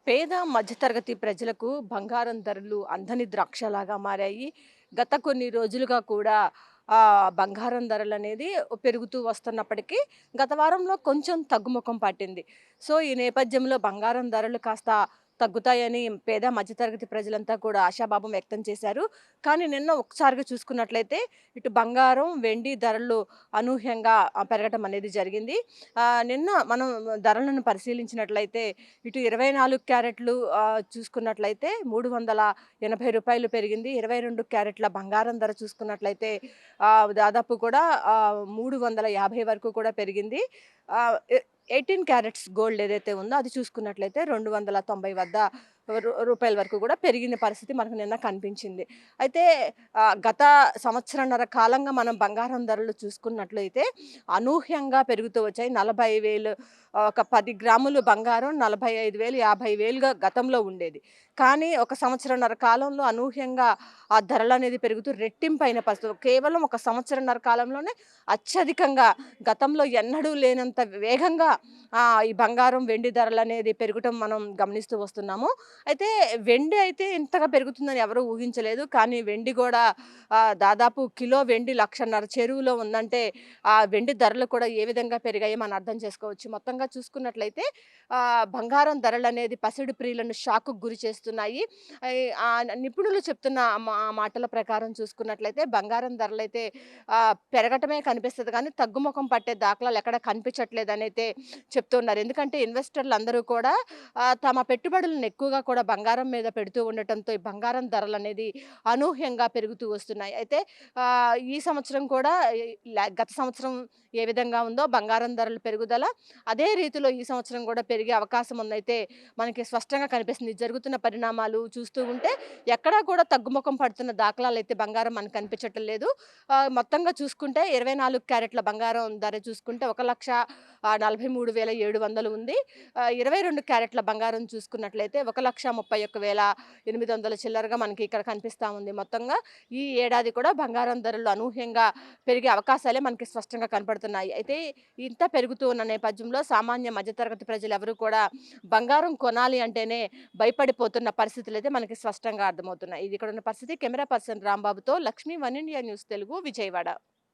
పేద మధ్యతరగతి ప్రజలకు బంగారం ధరలు అందని ద్రాక్షలాగా మారాయి. గత కొన్ని రోజులుగా కూడా బంగారం ధరలనేది పెరుగుతూ వస్తున్నప్పటికీ, గత వారంలో కొంచెం తగ్గుముఖం పట్టింది. సో, ఈ నేపథ్యంలో బంగారం ధరలు కాస్త తగ్గుతాయని పేద మధ్యతరగతి ప్రజలంతా కూడా ఆశాభావం వ్యక్తం చేశారు. కానీ నిన్న ఒక్కసారిగా చూసుకున్నట్లయితే ఇటు బంగారం, వెండి ధరలు అనూహ్యంగా పెరగటం అనేది జరిగింది. నిన్న మనం ధరలను పరిశీలించినట్లయితే ఇటు 24 క్యారెట్లు చూసుకున్నట్లయితే రూ. 380 పెరిగింది. 22 క్యారెట్ల బంగారం ధర చూసుకున్నట్లయితే దాదాపు కూడా 350 వరకు కూడా పెరిగింది. ఆహ్, ఎ 18 క్యారెట్స్ గోల్డ్ ఏదైతే ఉందో అది చూసుకున్నట్లయితే 290 వద్ద రూపాయల వరకు కూడా పెరిగిన పరిస్థితి మనకు నిన్న కనిపించింది. అయితే గత సంవత్సరన్నర కాలంగా మనం బంగారం ధరలు చూసుకున్నట్లయితే అనూహ్యంగా పెరుగుతూ వచ్చాయి. 40,000 ఒక 10 గ్రాములు బంగారం 45,000, 50,000గా గతంలో ఉండేది. కానీ ఒక సంవత్సరన్నర కాలంలో అనూహ్యంగా ఆ ధరలనేది పెరుగుతూ రెట్టింపైన పరిస్థితి. కేవలం ఒక సంవత్సరన్నర కాలంలోనే అత్యధికంగా గతంలో ఎన్నడూ లేనంత వేగంగా ఈ బంగారం, వెండి ధరలనేది పెరగటం మనం గమనిస్తూ వస్తున్నాము. అయితే వెండి అయితే ఇంతగా పెరుగుతుందని ఎవరు ఊహించలేదు. కానీ వెండి గూడా దాదాపు కిలో వెండి 1,50,000 చెరువులో ఉందంటే, ఆ వెండి ధరలు కూడా ఏ విధంగా పెరిగాయో మనం అర్థం చేసుకోవచ్చు. మొత్తంగా చూసుకున్నట్లయితే బంగారం ధరలనేది పసిడి ప్రియులను షాక్‌కు గురి చేస్తున్నాయి. నిపుణులు చెప్తున్న మాటల ప్రకారం చూసుకున్నట్లయితే బంగారం ధరలైతే పెరగటమే కనిపిస్తది గానీ, తగ్గుముఖం పట్టే దాఖలాలు ఎక్కడ కనిపించట్లేదనైతే చెప్తున్నారు. ఎందుకంటే ఇన్వెస్టర్లందరూ కూడా తమ పెట్టుబడులను ఎక్కువగా కూడా బంగారం మీద పెడుతూ ఉండటంతో, ఈ బంగారం ధరలనేది అనూహ్యంగా పెరుగుతూ వస్తున్నాయి. అయితే ఈ సంవత్సరం కూడా గత సంవత్సరం ఏ విధంగా ఉందో బంగారం ధరల పెరుగుదల, అదే రీతిలో ఈ సంవత్సరం కూడా పెరిగే అవకాశం ఉందయితే మనకి స్పష్టంగా కనిపిస్తుంది. జరుగుతున్న పరిణామాలు చూస్తూ ఉంటే ఎక్కడా కూడా తగ్గుముఖం పడుతున్న దాఖలాలైతే బంగారం మనకు కనిపించటం లేదు. మొత్తంగా చూసుకుంటే 24 క్యారెట్ల బంగారం ధర చూసుకుంటే 1,43,700 ఉంది. 22 క్యారెట్ల బంగారం చూసుకున్నట్లయితే 1,31,800 చిల్లరగా మనకి ఇక్కడ కనిపిస్తా ఉంది. మొత్తంగా ఈ ఏడాది కూడా బంగారం ధరలు అనూహ్యంగా పెరిగే అవకాశాలే మనకి స్పష్టంగా కనపడుతున్నాయి. అయితే ఇంత పెరుగుతూ ఉన్న నేపథ్యంలో సామాన్య మధ్యతరగతి ప్రజలెవరూ కూడా బంగారం కొనాలి అంటేనే భయపడిపోతున్న పరిస్థితులైతే మనకి స్పష్టంగా అర్థమవుతున్నాయి. ఇది ఇక్కడున్న పరిస్థితి. కెమెరా పర్సన్ రాంబాబుతో Lakshmi, one India news Telugu, Vijayawada.